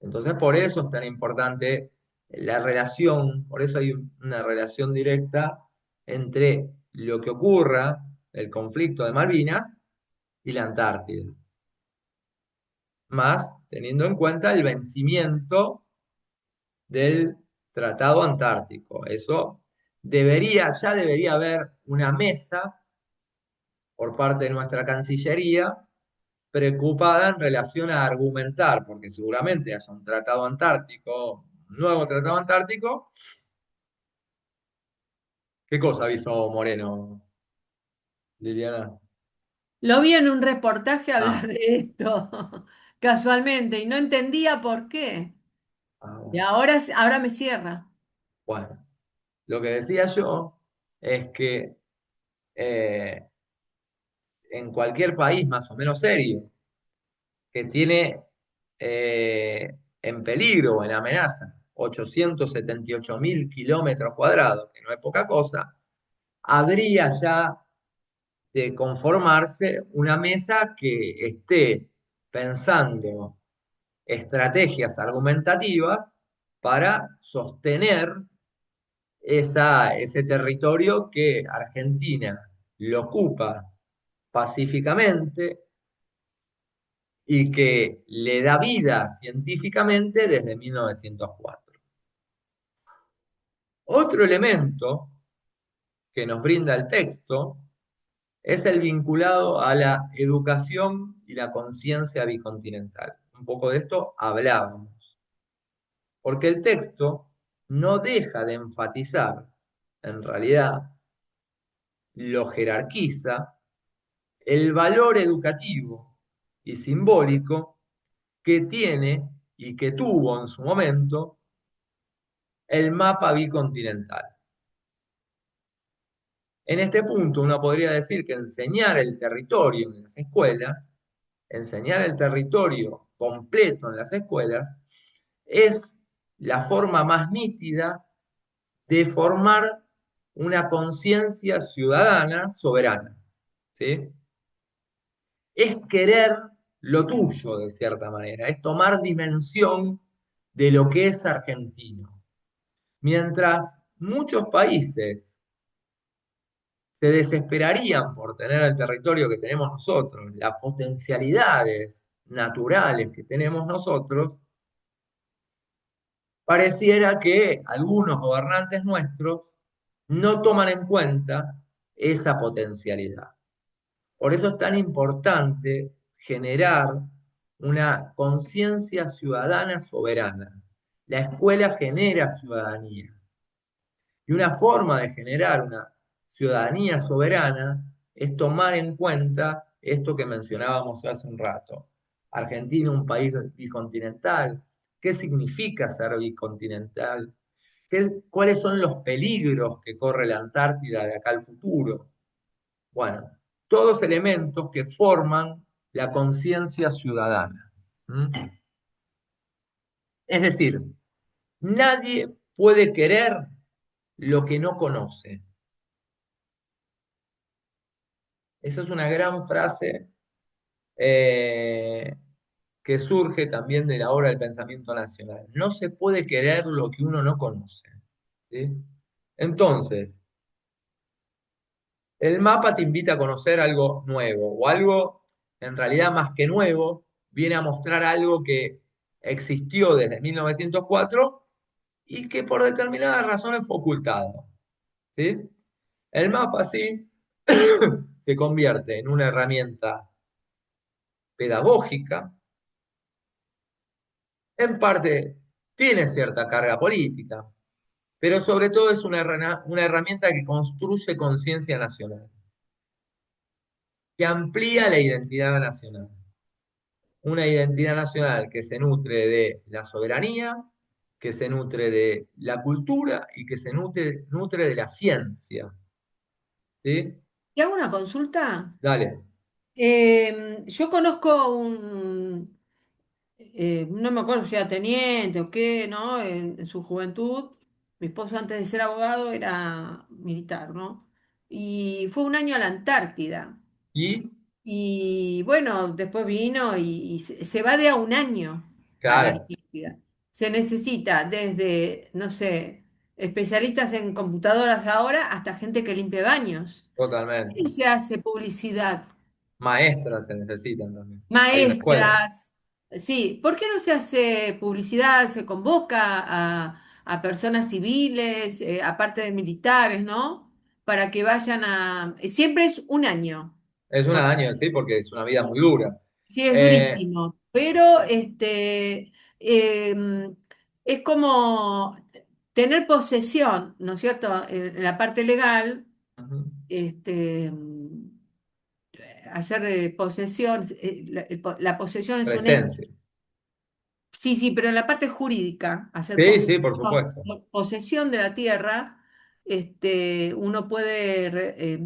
Entonces, por eso es tan importante la relación, por eso hay una relación directa entre lo que ocurra, el conflicto de Malvinas, y la Antártida, más teniendo en cuenta el vencimiento del Tratado Antártico. Eso ya debería haber una mesa por parte de nuestra Cancillería preocupada en relación a argumentar, porque seguramente haya un tratado antártico, un nuevo tratado antártico. ¿Qué cosa avisó Moreno, Liliana? Lo vi en un reportaje hablar Ah, de esto, casualmente, y no entendía por qué. Y ah, ahora me cierra. bueno, lo que decía yo es que eh, en cualquier país más o menos serio que tiene en peligro o en amenaza 878.000 kilómetros cuadrados, que no es poca cosa, habría ya de conformarse una mesa que esté pensando estrategias argumentativas para sostener ese territorio que Argentina lo ocupa pacíficamente y que le da vida científicamente desde 1904. Otro elemento que nos brinda el texto es el vinculado a la educación y la conciencia bicontinental. Un poco de esto hablábamos, porque el texto no deja de enfatizar, en realidad lo jerarquiza, el valor educativo y simbólico que tiene y que tuvo en su momento el mapa bicontinental. En este punto uno podría decir que enseñar el territorio en las escuelas, enseñar el territorio completo en las escuelas, es la forma más nítida de formar una conciencia ciudadana soberana. ¿Sí? Es querer lo tuyo, de cierta manera, es tomar dimensión de lo que es argentino. Mientras muchos países se desesperarían por tener el territorio que tenemos nosotros, las potencialidades naturales que tenemos nosotros, pareciera que algunos gobernantes nuestros no toman en cuenta esa potencialidad. Por eso es tan importante generar una conciencia ciudadana soberana. La escuela genera ciudadanía. Y una forma de generar una ciudadanía soberana es tomar en cuenta esto que mencionábamos hace un rato. Argentina, un país bicontinental. ¿Qué significa ser bicontinental? ¿Cuáles son los peligros que corre la Antártida de acá al futuro? Bueno, todos elementos que forman la conciencia ciudadana. ¿Mm? Es decir, nadie puede querer lo que no conoce. Esa es una gran frase eh, que surge también de la obra del pensamiento nacional. No se puede querer lo que uno no conoce. ¿Sí? Entonces, el mapa te invita a conocer algo nuevo o algo, en realidad más que nuevo, viene a mostrar algo que existió desde 1904 y que por determinadas razones fue ocultado. ¿Sí? El mapa, sí, se convierte en una herramienta pedagógica, en parte tiene cierta carga política, pero sobre todo es una herramienta que construye conciencia nacional, que amplía la identidad nacional. Una identidad nacional que se nutre de la soberanía, que se nutre de la cultura y que se nutre de la ciencia. ¿Sí? ¿Y hago una consulta? Dale. Yo conozco no me acuerdo si era teniente o qué, ¿no? En su juventud, mi esposo antes de ser abogado era militar, ¿no? Y fue un año a la Antártida. Y, Y bueno, después vino y se va de a un año a la claro, Antártida. Se necesita desde, no sé, especialistas en computadoras ahora hasta gente que limpie baños. totalmente. Y se hace publicidad. Maestras se necesitan también. Hay una escuela. Maestras, sí, ¿por qué no se hace publicidad, se convoca a personas civiles, aparte de militares, ¿no? Para que vayan siempre es un año, Es un porque año, sí, porque es una vida muy dura. sí es Eh, durísimo, pero es como tener posesión, ¿no es cierto? En la parte legal, ujú. este, hacer posesión, la posesión es un hecho. Presencia. Sí, sí, pero en la parte jurídica, hacer Sí, sí, por supuesto. posesión de la tierra, uno puede,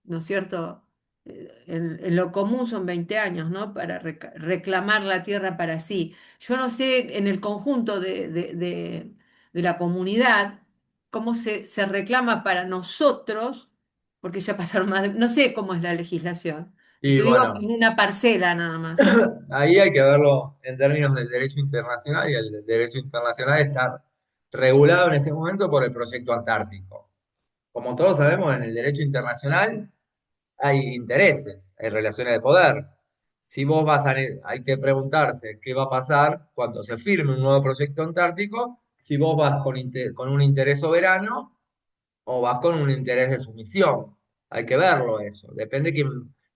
¿no es cierto? En lo común son 20 años, ¿no? Para reclamar la tierra para sí. Yo no sé en el conjunto de la comunidad cómo se reclama para nosotros, porque ya pasaron más no sé cómo es la legislación. Y Te digo bueno, en una parcela nada más. ahí hay que verlo en términos del derecho internacional y el derecho internacional está regulado en este momento por el Proyecto Antártico. Como todos sabemos, en el derecho internacional hay intereses, hay relaciones de poder. Si vos vas a, hay que preguntarse qué va a pasar cuando se firme un nuevo proyecto antártico, si vos vas con un interés soberano o vas con un interés de sumisión. Hay que verlo eso. Depende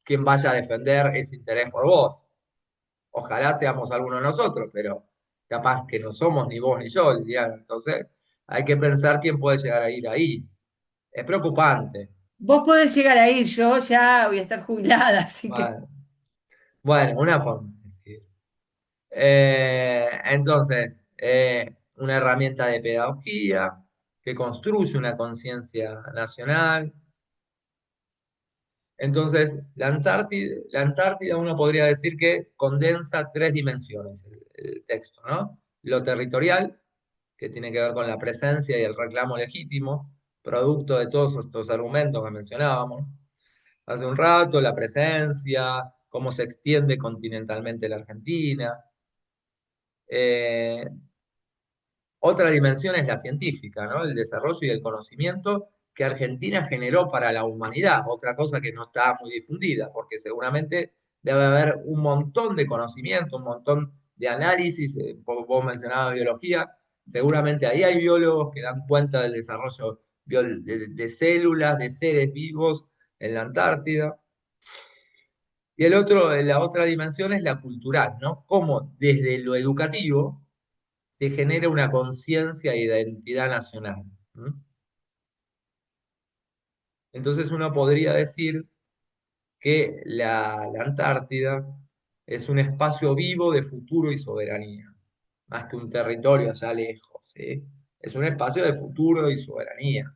quién vaya a defender ese interés por vos. Ojalá seamos algunos de nosotros, pero capaz que no somos ni vos ni yo el día. Entonces, hay que pensar quién puede llegar a ir ahí. Es preocupante. Vos podés llegar a ir, yo ya voy a estar jubilada, así que Bueno, bueno, una forma de decir. Entonces, una herramienta de pedagogía que construye una conciencia nacional. Entonces, la Antártida uno podría decir que condensa tres dimensiones el texto, ¿no? Lo territorial, que tiene que ver con la presencia y el reclamo legítimo, producto de todos estos argumentos que mencionábamos hace un rato, la presencia, cómo se extiende continentalmente la Argentina. Eh, Otra dimensión es la científica, ¿no? El desarrollo y el conocimiento que Argentina generó para la humanidad, otra cosa que no está muy difundida, porque seguramente debe haber un montón de conocimiento, un montón de análisis, vos mencionabas biología, seguramente ahí hay biólogos que dan cuenta del desarrollo de células, de seres vivos en la Antártida. Y la otra dimensión es la cultural, ¿no? Cómo desde lo educativo se genera una conciencia de identidad nacional. ¿M? Entonces uno podría decir que la Antártida es un espacio vivo de futuro y soberanía, más que un territorio allá lejos, ¿sí? Es un espacio de futuro y soberanía,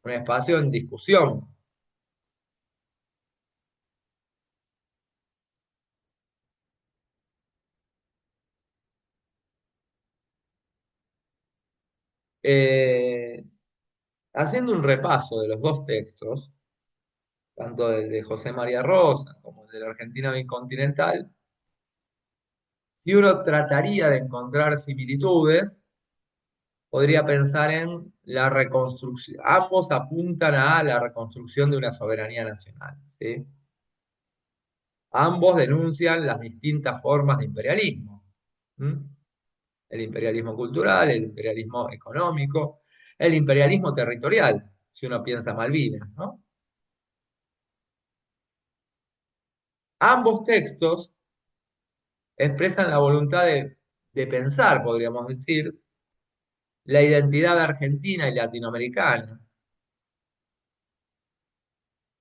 un espacio en discusión. Eh, Haciendo un repaso de los dos textos, tanto el de José María Rosa como el de la Argentina bicontinental, si uno trataría de encontrar similitudes, podría pensar en la reconstrucción. Ambos apuntan a la reconstrucción de una soberanía nacional, ¿sí? Ambos denuncian las distintas formas de imperialismo. ¿M? El imperialismo cultural, el imperialismo económico, el imperialismo territorial, si uno piensa Malvinas, ¿no? Ambos textos expresan la voluntad de pensar, podríamos decir, la identidad argentina y latinoamericana,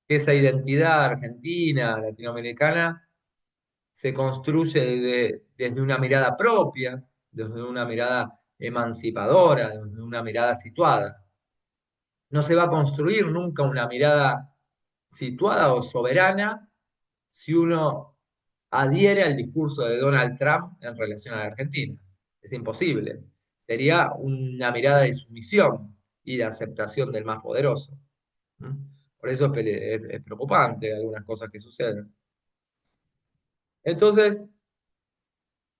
que esa identidad argentina, latinoamericana, se construye desde una mirada propia, desde una mirada emancipadora, desde una mirada situada. No se va a construir nunca una mirada situada o soberana si uno adhiere al discurso de Donald Trump en relación a la Argentina. Es imposible. Sería una mirada de sumisión y de aceptación del más poderoso. ¿Mm? Por eso es preocupante algunas cosas que suceden. Entonces,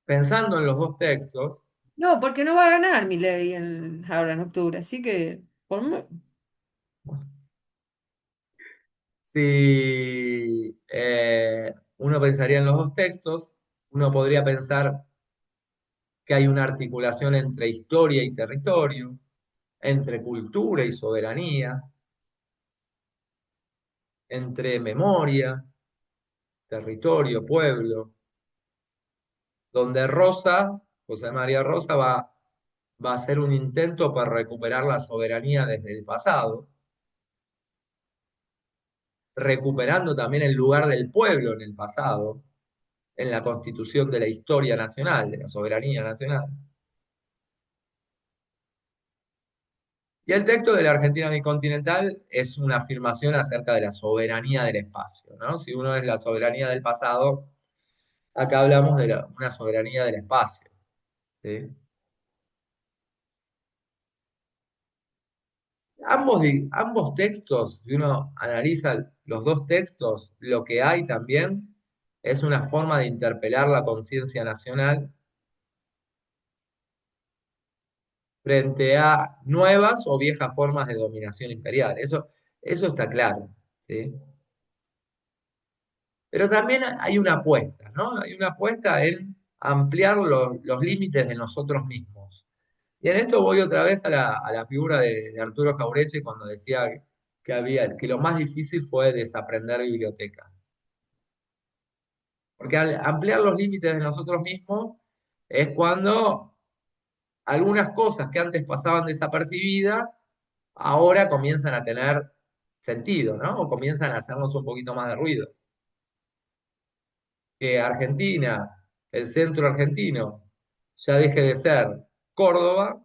pensando en los dos textos, No, porque no va a ganar Milei ahora en octubre, así que si uno pensaría en los dos textos, uno podría pensar que hay una articulación entre historia y territorio, entre cultura y soberanía, entre memoria, territorio, pueblo, donde Rosa, José María Rosa, va a hacer un intento para recuperar la soberanía desde el pasado, recuperando también el lugar del pueblo en el pasado, en la constitución de la historia nacional, de la soberanía nacional. Y el texto de la Argentina bicontinental es una afirmación acerca de la soberanía del espacio, ¿no? Si uno es la soberanía del pasado, acá hablamos de una soberanía del espacio, ¿sí? Ambos textos, si uno analiza los dos textos, lo que hay también es una forma de interpelar la conciencia nacional frente a nuevas o viejas formas de dominación imperial. Eso está claro, ¿sí? Pero también hay una apuesta, ¿no? Hay una apuesta en ampliar los límites de nosotros mismos. Y en esto voy otra vez a la figura de Arturo Jauretche cuando decía que lo más difícil fue desaprender bibliotecas. Porque al ampliar los límites de nosotros mismos es cuando algunas cosas que antes pasaban desapercibidas, ahora comienzan a tener sentido, ¿no? O comienzan a hacernos un poquito más de ruido. Que Argentina, el centro argentino, ya deje de ser Córdoba,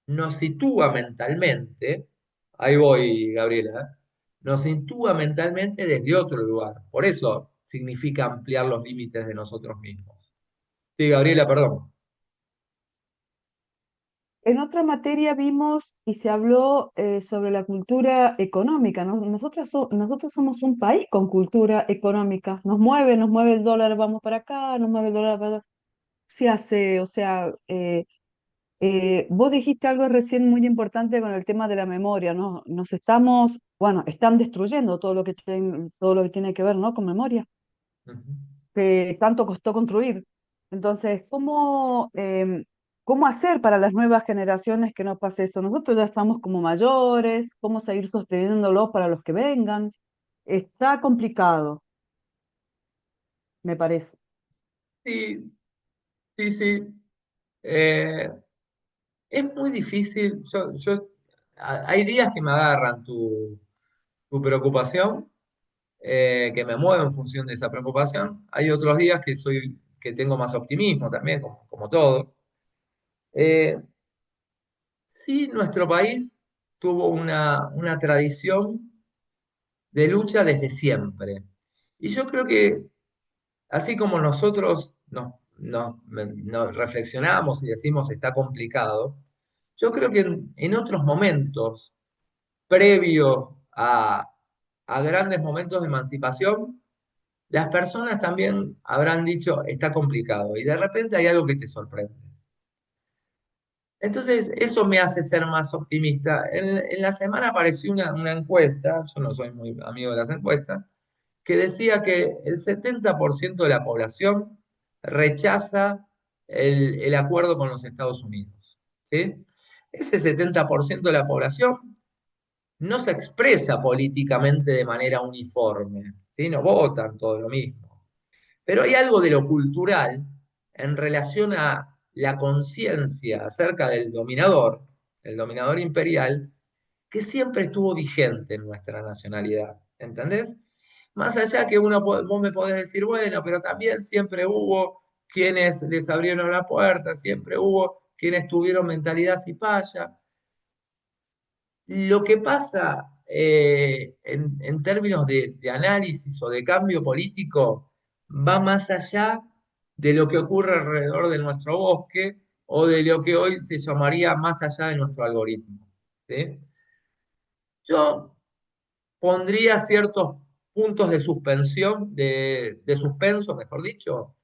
nos sitúa mentalmente, ahí voy, Gabriela, nos sitúa mentalmente desde otro lugar. Por eso significa ampliar los límites de nosotros mismos. Sí, Gabriela, perdón. En otra materia vimos y se habló sobre la cultura económica, ¿no? Nosotros somos un país con cultura económica. Nos mueve el dólar, vamos para acá, nos mueve el dólar para allá. Se hace, o sea, vos dijiste algo recién muy importante con el tema de la memoria, ¿no? Bueno, están destruyendo todo lo que tiene que ver, ¿no? Con memoria, Ujú. que tanto costó construir. Entonces, ¿cómo hacer para las nuevas generaciones que no pase eso? Nosotros ya estamos como mayores, ¿cómo seguir sosteniéndolo para los que vengan? Está complicado, me parece. Sí, sí, sí. Eh, es muy difícil. Hay días que me agarran tu preocupación, que me muevo en función de esa preocupación. Hay otros días que tengo más optimismo también, como todos. Eh, sí, nuestro país tuvo una tradición de lucha desde siempre. Y yo creo que así como nosotros nos reflexionamos y decimos está complicado, yo creo que en otros momentos, previos a grandes momentos de emancipación, las personas también habrán dicho está complicado y de repente hay algo que te sorprende. Entonces, eso me hace ser más optimista. En la semana apareció una encuesta, yo no soy muy amigo de las encuestas, que decía que el 70% de la población rechaza el acuerdo con los Estados Unidos. ¿Sí? Ese 70% de la población no se expresa políticamente de manera uniforme, ¿sí? No votan todo lo mismo. Pero hay algo de lo cultural en relación a la conciencia acerca del dominador, el dominador imperial, que siempre estuvo vigente en nuestra nacionalidad. ¿Entendés? Más allá que vos me podés decir, bueno, pero también siempre hubo quienes les abrieron la puerta, siempre hubo quienes tuvieron mentalidad cipaya. Lo que pasa en términos de análisis o de cambio político, va más allá de lo que ocurre alrededor de nuestro bosque o de lo que hoy se llamaría más allá de nuestro algoritmo. ¿Sí? Yo pondría ciertos puntos de suspensión, de suspenso, mejor dicho,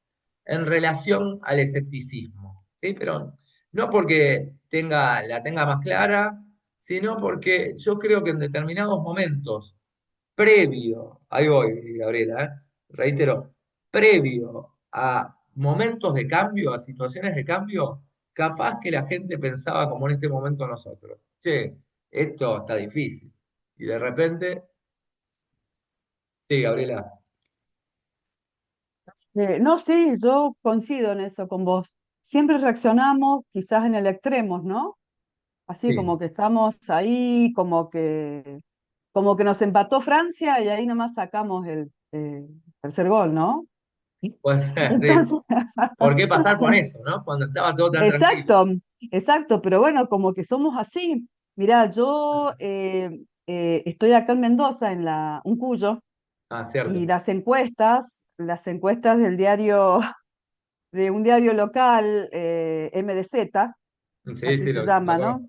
en relación al escepticismo, ¿sí? Pero no porque la tenga más clara, sino porque yo creo que en determinados momentos, ahí voy, Gabriela, reitero, previo a momentos de cambio, a situaciones de cambio, capaz que la gente pensaba como en este momento nosotros, che, esto está difícil. Y de repente, sí, Gabriela, No, sí, yo coincido en eso con vos. Siempre reaccionamos quizás en el extremo, ¿no? Así sí, como que estamos ahí, como que nos empató Francia y ahí nomás sacamos el tercer gol, ¿no? pues sí, Entonces, ¿por qué pasar por eso, no? Cuando estaba todo tan tranquilo. exacto, exacto, pero bueno, como que somos así. Mirá, yo estoy acá en Mendoza, en un Cuyo, Ah, y cierto. las encuestas del diario, de un diario local, MDZ, Sí, así sí, se llama, ¿no?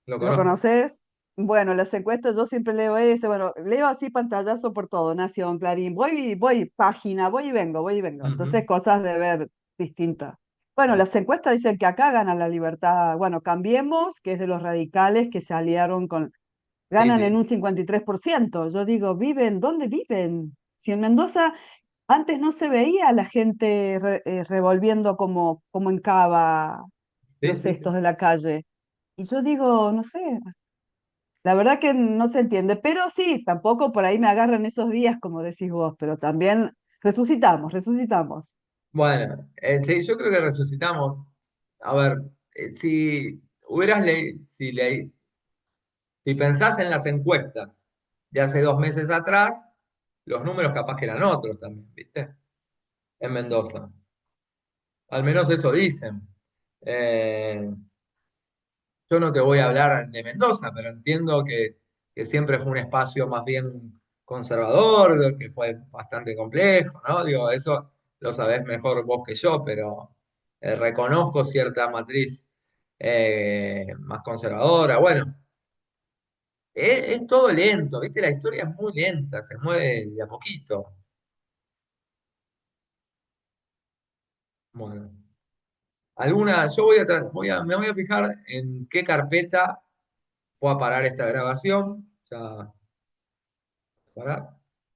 lo ¿Lo conozco. conoces? Bueno, las encuestas yo siempre leo ese, bueno, leo así pantallazo por todo, Nación, Clarín, voy, página, voy y vengo. Ujú. Entonces, cosas de ver distintas. Bueno, Sí, las encuestas dicen que acá gana la libertad. Bueno, Cambiemos, que es de los radicales que se aliaron sí, ganan en sí. un 53%. Yo digo, ¿dónde viven? Si en Mendoza antes no se veía a la gente revolviendo como en Cava Sí, los sí, sí. cestos de la calle. Y yo digo, no sé, la verdad que no se entiende, pero sí, tampoco por ahí me agarran esos días, como decís vos, pero también resucitamos. Bueno, sí, yo creo que resucitamos. A ver, si hubieras leído, si pensás en las encuestas de hace 2 meses atrás, los números capaz que eran otros también, ¿viste? En Mendoza. Al menos eso dicen. Eh, Yo no te voy a hablar de Mendoza, pero entiendo que siempre fue un espacio más bien conservador, que fue bastante complejo, ¿no? Digo, eso lo sabés mejor vos que yo, pero reconozco cierta matriz más conservadora. Bueno, es todo lento, ¿viste? La historia es muy lenta, se mueve de a poquito. Bueno, yo me voy a fijar en qué carpeta fue a parar esta grabación. Ya, pará.